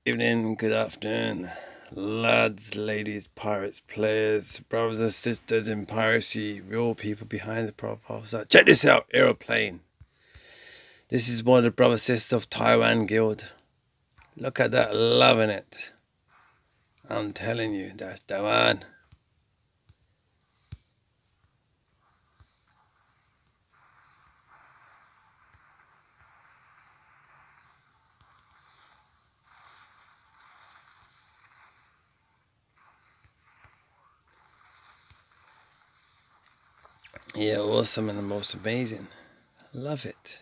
Evening, good afternoon, lads, ladies, pirates, players, brothers and sisters in piracy, real people behind the profile site. Check this out, Aeroplane. This is one of the brother sisters of Taiwan Guild. Look at that, loving it. I'm telling you, that's the one. Yeah, awesome and the most amazing. Love it.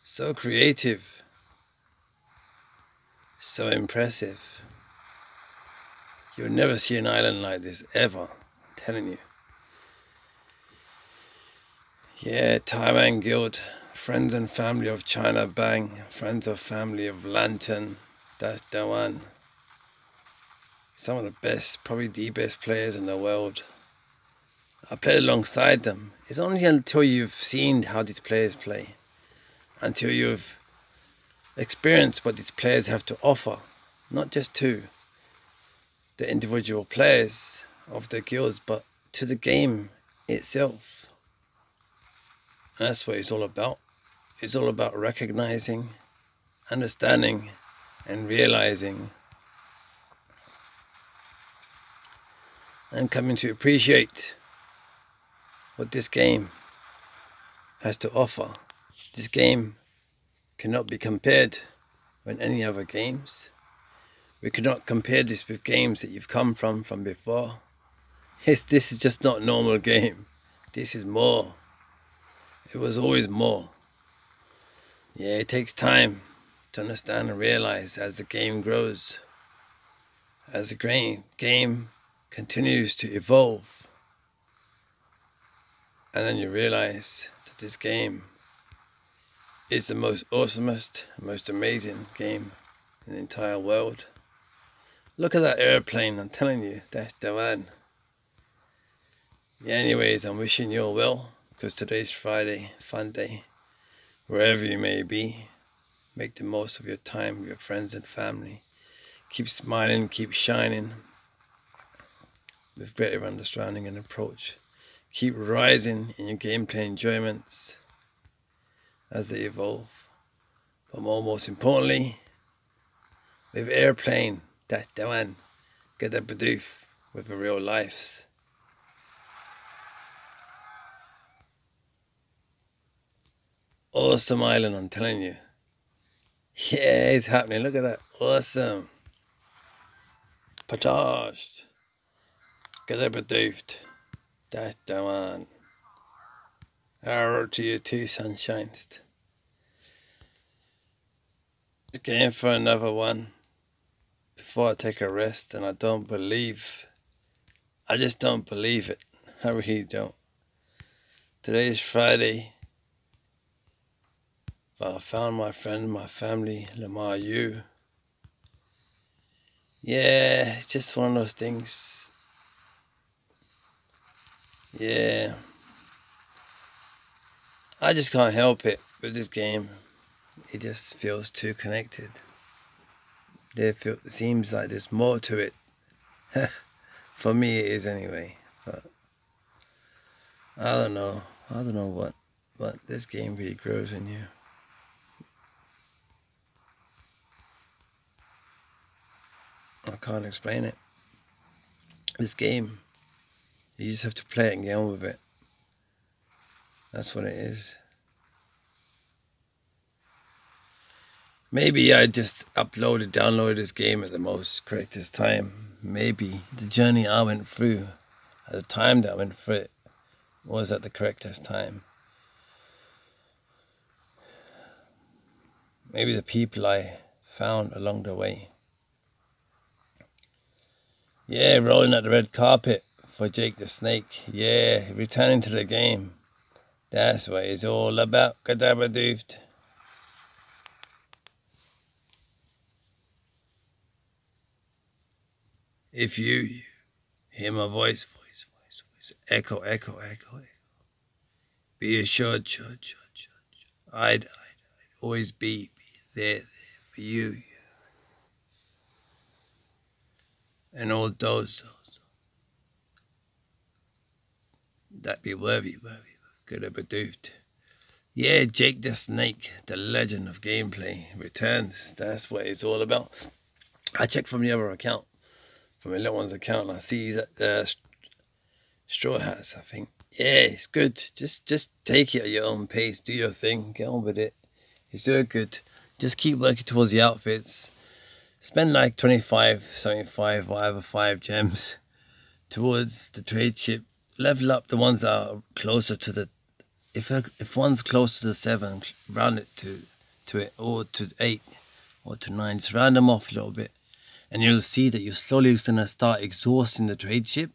So creative. So impressive. You'll never see an island like this ever. I'm telling you. Yeah, Taiwan Guild. Friends and family of China Bang. Friends of family of Lantern. That's the one. Some of the best, probably the best players in the world. I played alongside them. It's only until you've seen how these players play, until you've experienced what these players have to offer, not just to the individual players of the guilds, but to the game itself. And that's what it's all about. It's all about recognizing, understanding, and realizing and coming to appreciate what this game has to offer. This game cannot be compared with any other games. We cannot compare this with games that you've come from before. This is just not a normal game. This is more. It was always more. Yeah, it takes time to understand and realize as the game grows, as the game continues to evolve, and then you realize that this game is the most awesomest, most amazing game in the entire world. Look at that airplane, I'm telling you, that's the one. Yeah, anyways, I'm wishing you all well, because today's Friday, fun day. Wherever you may be, make the most of your time with your friends and family. Keep smiling, keep shining with greater understanding and approach. Keep rising in your gameplay enjoyments as they evolve. But most importantly, with airplane, that's the one. Get that Bidoof with the real lives. Awesome island, I'm telling you. Yeah, it's happening. Look at that. Awesome. Patosh. Get that Bidoofed. That's the one. Arrow to you too, sunshines. Just going for another one before I take a rest, and I just don't believe it. I really don't. Today's Friday, but I found my friend, my family, Lamar Yu. Yeah, it's just one of those things. Yeah, I just can't help it with this game. It just feels too connected. Seems like there's more to it. For me, it is anyway. But I don't know. I don't know what. But this game really grows in you. I can't explain it. This game, you just have to play it and get on with it. That's what it is. Maybe I just downloaded this game at the most correctest time. Maybe the journey I went through, at the time that I went through it, was at the correctest time. Maybe the people I found along the way. Yeah, rolling out the red carpet for Jake the Snake. Yeah, returning to the game. That's what it's all about. Gadabadoofed. If you hear my voice, echo, echo, echo, echo. Be assured, I'd always be there. for you and all those that be worthy, could have believed. Yeah, Jake the Snake, the legend of gameplay, returns. That's what it's all about. I checked from the other account, from my little one's account, and I see he's at Straw Hats, I think. Yeah, it's good. Just take it at your own pace. Do your thing. Get on with it. It's so good. Just keep working towards the outfits. Spend like 25, 75, whatever, 5 gems towards the trade ship. Level up the ones that are closer to the... If one's close to the 7, round it to it, or to 8, or to 9. Just round them off a little bit. And you'll see that you're slowly going to start exhausting the trade ship.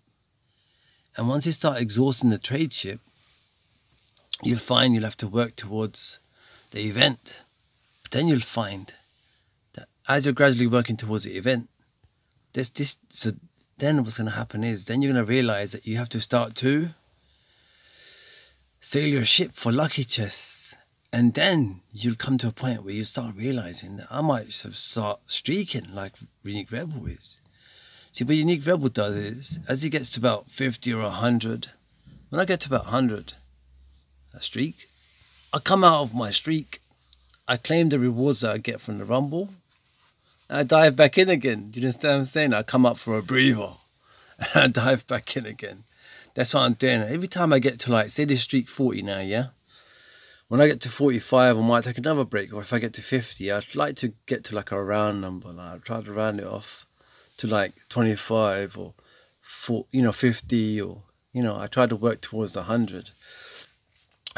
And once you start exhausting the trade ship, you'll find you'll have to work towards the event. But then you'll find that as you're gradually working towards the event, so then what's going to happen is, then you're going to realize that you have to start to sail your ship for lucky chests. And then you'll come to a point where you start realizing that I might start streaking like Unique Rebel is. See, what Unique Rebel does is, as he gets to about 50 or 100, when I get to about 100, a streak, I come out of my streak, I claim the rewards that I get from the Rumble, and I dive back in again. Do you understand what I'm saying? I come up for a breather, and I dive back in again. That's what I'm doing. Every time I get to, like, say this streak 40 now, yeah? When I get to 45, I might take another break, or if I get to 50, I'd like to get to like a round number. Like, I'd try to round it off to like 25 or 50, or I try to work towards the 100.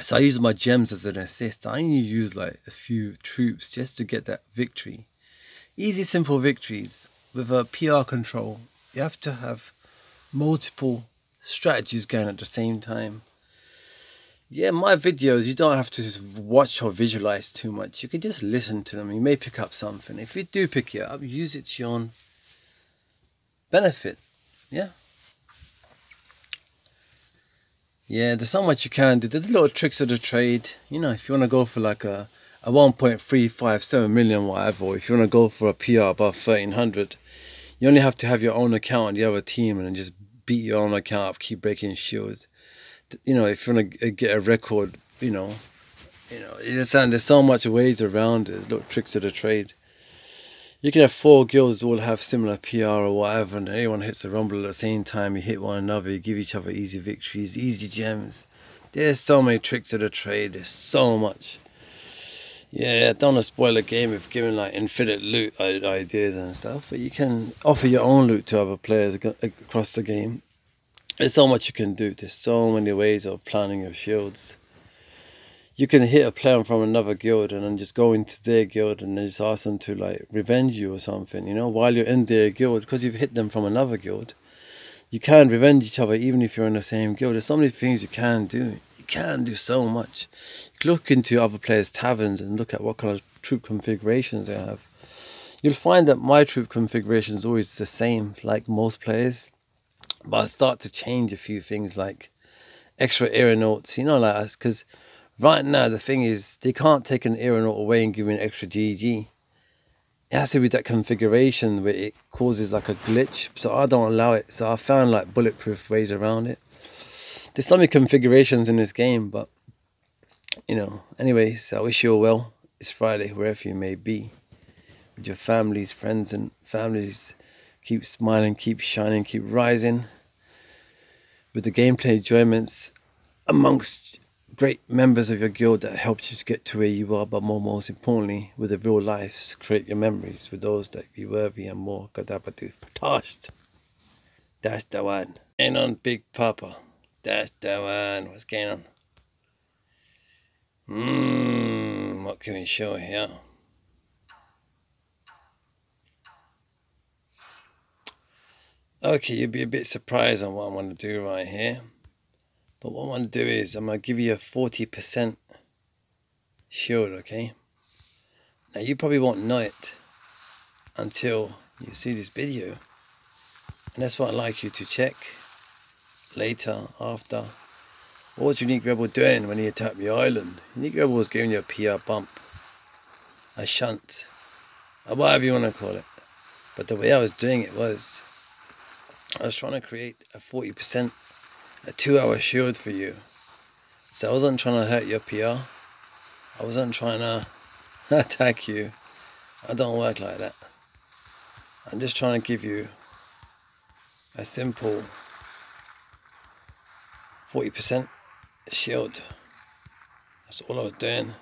So I use my gems as an assist. I only use like a few troops just to get that victory. Easy, simple victories with a PR control. You have to have multiple strategies going at the same time. Yeah, my videos, you don't have to watch or visualize too much. You can just listen to them. You may pick up something. If you do pick it up, use it to your own benefit. Yeah, there's so much you can do. There's little tricks of the trade. If you want to go for like a 1.357 million whatever, or if you want to go for a PR above 1300, you only have to have your own account on the other team and then just beat your own account up, keep breaking shields. If you want to get a record, you understand, there's so much ways around it. There's little tricks of the trade. You can have 4 guilds all have similar PR or whatever, and everyone hits the Rumble at the same time. You hit one another, you give each other easy victories, easy gems. There's so many tricks of the trade. There's so much. Yeah, I don't want to spoil the game with giving like infinite loot ideas and stuff, but you can offer your own loot to other players across the game. There's so much you can do. There's so many ways of planning your shields. You can hit a player from another guild and then just go into their guild and then just ask them to like revenge you or something, while you're in their guild, because you've hit them from another guild. You can revenge each other even if you're in the same guild. There's so many things you can do. You can do so much. You can look into other players' taverns and look at what kind of troop configurations they have. You'll find that my troop configuration is always the same, like most players. But I start to change a few things, like extra aeronauts, like us, because right now the thing is, they can't take an aeronaut away and give me an extra GG. It has to be that configuration where it causes like a glitch, so I don't allow it. So I found like bulletproof ways around it. There's so many configurations in this game, but anyways, I wish you all well. It's Friday, wherever you may be, with your families, friends and families. Keep smiling, keep shining, keep rising with the gameplay enjoyments amongst great members of your guild that helped you to get to where you are, but most importantly, with the real lives, create your memories with those that be worthy and more. Gadabatu Patoshed. That's the one. Ain't on Big Papa. That's the one. What's going on? What can we show here? Okay, you'll be a bit surprised on what I'm going to do right here. But what I want to do is, I'm going to give you a 40% shield, okay? Now, you probably won't know it until you see this video. And that's what I'd like you to check later, after. What was Unique Rebel doing when he attacked the island? Unique Rebel was giving you a PR bump, a shunt. or whatever you want to call it. But the way I was doing it was, I was trying to create a 40%, a 2-hour shield for you. So I wasn't trying to hurt your PR. I wasn't trying to attack you. I don't work like that. I'm just trying to give you a simple 40% shield. That's all I was doing.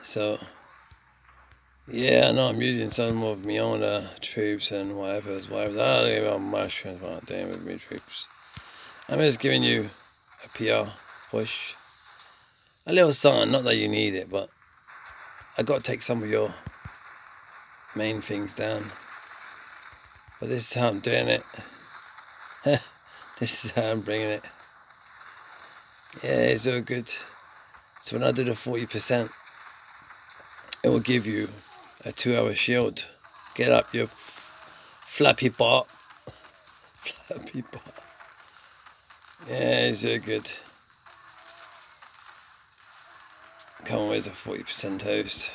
So yeah, I know I'm using some of my own troops and whatever. I don't give about mushrooms, what I'm doing with my troops. I'm just giving you a PR push. A little something, not that you need it, but I got to take some of your main things down. But this is how I'm doing it. This is how I'm bringing it. Yeah, it's all good. So when I do the 40%, it will give you a 2-hour shield. Get up your flappy bot. Flappy bot. Yeah, it's all good. Come on, where's a 40% toast?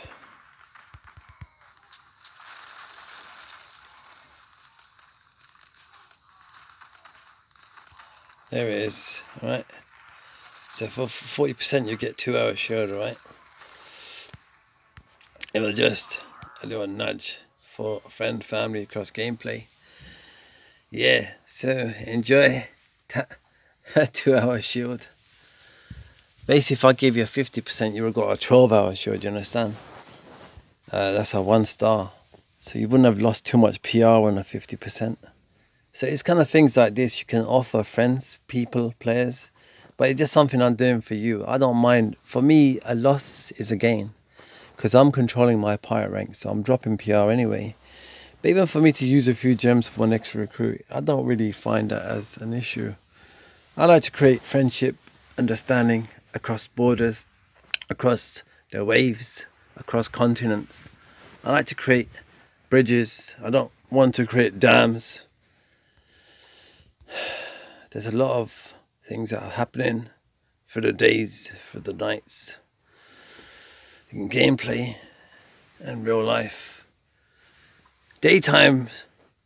There it is, alright? So for 40% you get 2-hour shield, alright? It was just a little nudge for a friend, family, cross gameplay. Yeah, so enjoy that 2-hour shield. Basically, if I gave you a 50%, you would have got a 12-hour shield, you understand? That's a 1 star. So you wouldn't have lost too much PR on a 50%. So it's kind of things like this you can offer friends, people, players. But it's just something I'm doing for you. I don't mind. For me, a loss is a gain. Because I'm controlling my pirate rank. So I'm dropping PR anyway. But even for me to use a few gems for my next recruit, I don't really find that as an issue. I like to create friendship, understanding across borders, across the waves, across continents. I like to create bridges. I don't want to create dams. There's a lot of things that are happening for the days, for the nights, in gameplay and real life. Daytime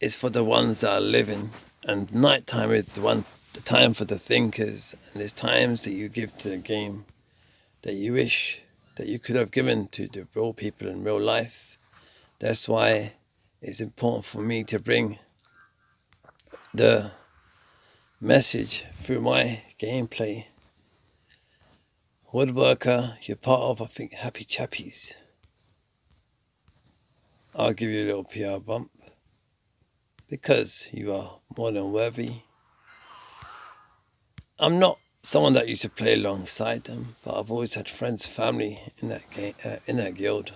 is for the ones that are living, and nighttime is the time for the thinkers. And there's times that you give to the game that you wish that you could have given to the real people in real life. That's why it's important for me to bring the message through my gameplay. Woodworker, you're part of, I think, Happy Chappies. I'll give you a little PR bump because you are more than worthy. I'm not someone that used to play alongside them, but I've always had friends, family in that game, in that guild,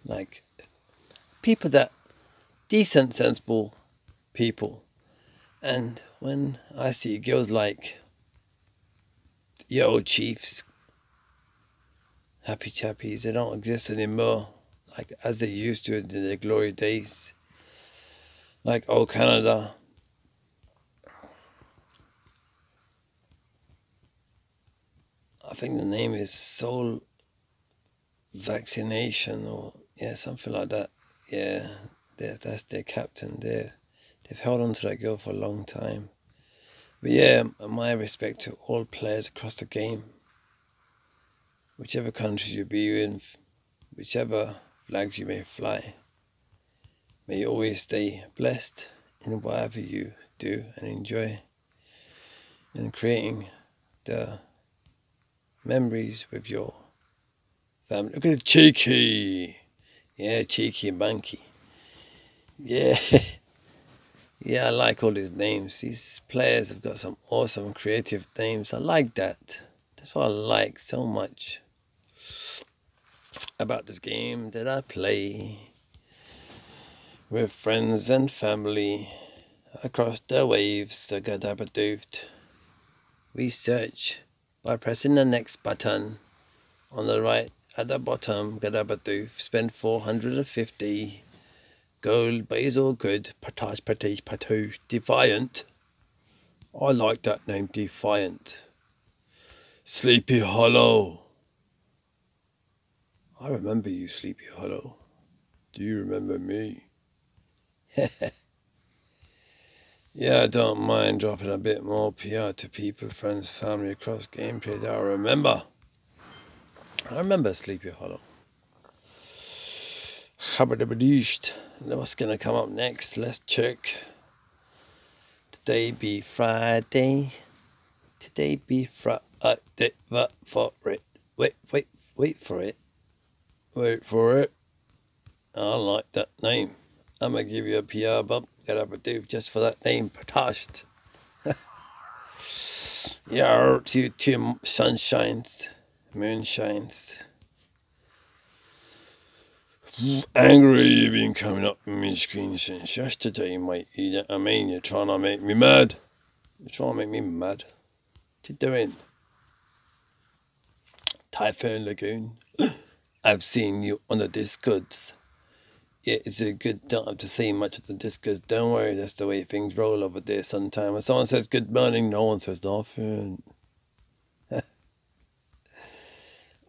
like people that decent, sensible people. And when I see guilds like your old chiefs, Happy Chappies, they don't exist anymore like as they used to in their glory days, like old Canada. I think the name is Soul Vaccination, or yeah, something like that. Yeah, that's their captain. They've held on to that guild for a long time. But yeah, my respect to all players across the game, whichever country you be in, whichever flags you may fly. May you always stay blessed in whatever you do and enjoy, and creating the memories with your family. Look at Cheeky! Yeah, Cheeky and Banky. Yeah, yeah, I like all these names. These players have got some awesome creative names. I like that. That's what I like so much about this game that I play with friends and family across the waves, the Gadabadoofed. We search by pressing the next button on the right at the bottom. Gadabadoof, spend 450 gold, but it's all good. Patoosh, Defiant. I like that name, Defiant. Sleepy Hollow. I remember you, Sleepy Hollow. Do you remember me? Yeah, I don't mind dropping a bit more PR to people, friends, family across gameplay that I remember. I remember Sleepy Hollow. What's gonna come up next? Let's check. Today be Friday. Today be Friday. Wait for it. Wait for it. Wait for it. I like that name. I'm gonna give you a PR bump. Gotta do just for that name. Patoshed. Yeah, two sunshines, moonshines. Angry you've been coming up on my screen since yesterday, mate. You know what I mean? You're trying to make me mad. You're trying to make me mad. What you doing? Typhoon Lagoon. I've seen you on the Discords. Yeah, it's a good, don't have to say much of the Discords. Don't worry, that's the way things roll over there sometimes. When someone says good morning, no one says nothing.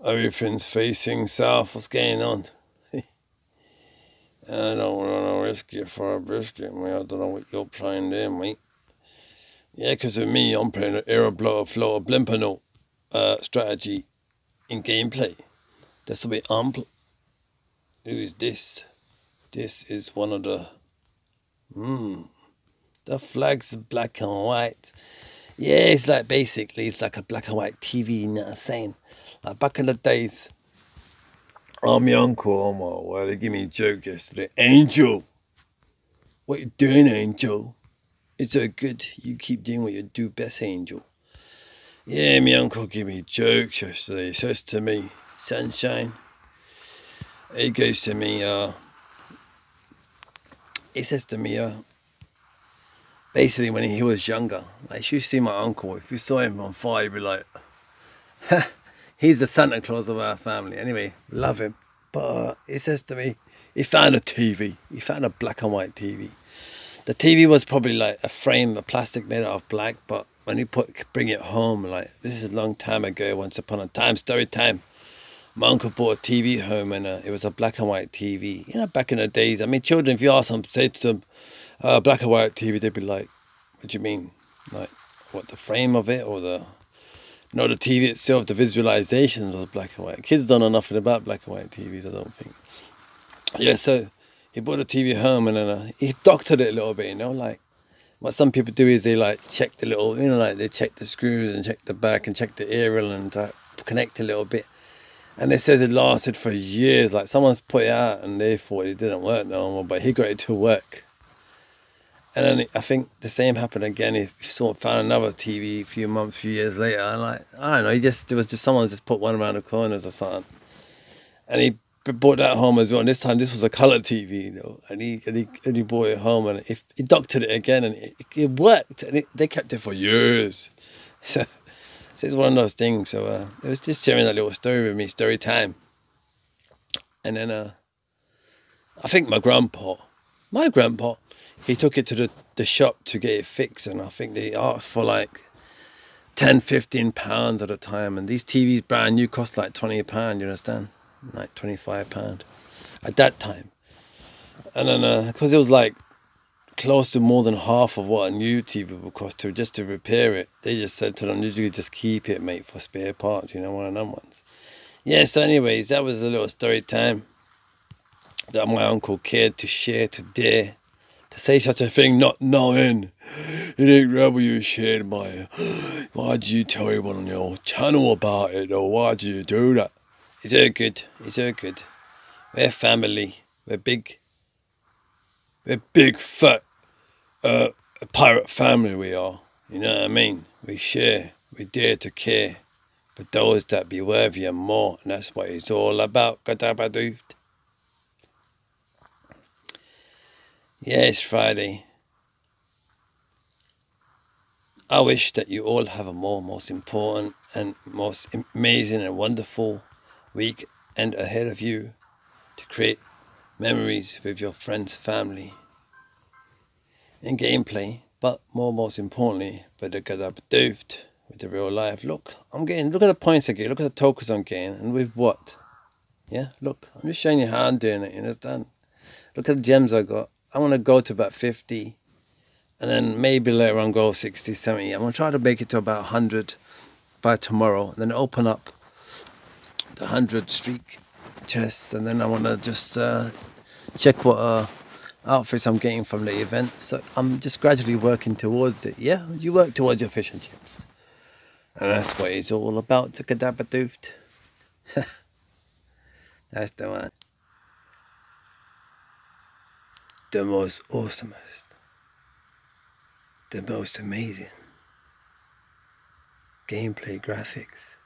Everything's facing south. What's going on? I don't want to risk you for a biscuit, mate. I don't know what you're playing there, mate. Yeah, because of me, I'm playing an Aero Blower Flow Blimpano strategy in gameplay. That's the way I'm Who is this? This is one of the... the flag's black and white. Yeah, it's like basically, it's like a black and white TV, you know what I'm saying? Like back in the days, my uncle, oh my word, they gave me a joke yesterday. Angel! What you doing, Angel? It's so good. You keep doing what you do best, Angel. Yeah, my uncle gave me jokes yesterday. He says to me, sunshine. He goes to me, he says to me, basically when he was younger, like if you see my uncle, if you saw him on fire, you'd be like, he's the Santa Claus of our family. Anyway, love him. But he says to me, he found a TV. He found a black and white TV. The TV was probably like a frame of plastic made out of black, but when he bring it home, like this is a long time ago, once upon a time, story time. My uncle bought a TV home and it was a black and white TV. You know, back in the days, I mean, children, if you ask them, say to them, black and white TV, they'd be like, what do you mean? Like, what, the frame of it or the... No, the TV itself, the visualizations was black and white. Kids don't know nothing about black and white TVs, I don't think. Yeah, so he brought a TV home and then he doctored it a little bit, you know, like what some people do is they like check the little, you know, like they check the screws and check the back and check the aerial and connect a little bit. And it says it lasted for years, like someone's put it out and they thought it didn't work no more, but he got it to work. And then I think the same happened again. He sort of found another TV a few years later. And like, I don't know, it was just someone just put one around the corners or something. And he brought that home as well. And this time, this was a color TV, you know. And he brought it home and he doctored it again, and it worked. And they kept it for years. So it's one of those things. So it was just sharing that little story with me, story time. And then I think my grandpa, he took it to the shop to get it fixed, and I think they asked for like £10–15 at a time, and these TVs brand new cost like £20, you understand? Like £25 at that time. And then because it was like close to more than half of what a new TV would cost just to repair it, they just said to them, you just keep it, mate, for spare parts, you know, one of them ones. Yeah, so anyways, that was a little story time that my uncle cared to share, to dare to say such a thing, not knowing it ain't right what you shared, my. Why did you tell everyone on your channel about it, or why did you do that? It's all good. It's all good. We're family. We're big fat pirate family. We are. You know what I mean? We share. We dare to care for those that be worthy and more, and that's what it's all about. Gadabadoofed. Yeah, it's Friday. I wish that you all have a most important and most amazing and wonderful week and ahead of you to create memories with your friends, family, and gameplay. But most importantly, with the real life. Look at the points I get. Look at the tokens I'm getting, and with what? Yeah, look, I'm just showing you how I'm doing it. You understand? Look at the gems I got. I want to go to about 50. And then maybe later on go 60, 70. I'm going to try to make it to about 100 by tomorrow. And then open up the 100 streak chests. And then I want to just check what outfits I'm getting from the event. So I'm just gradually working towards it. Yeah, you work towards your fish and chips. And that's what it's all about, the Kadabadoofed. That's the one. The most awesomest. The most amazing. Gameplay graphics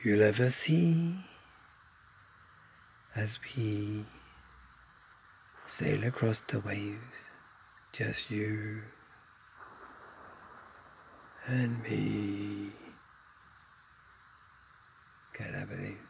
you'll ever see as we sail across the waves. Just you and me. Can I believe?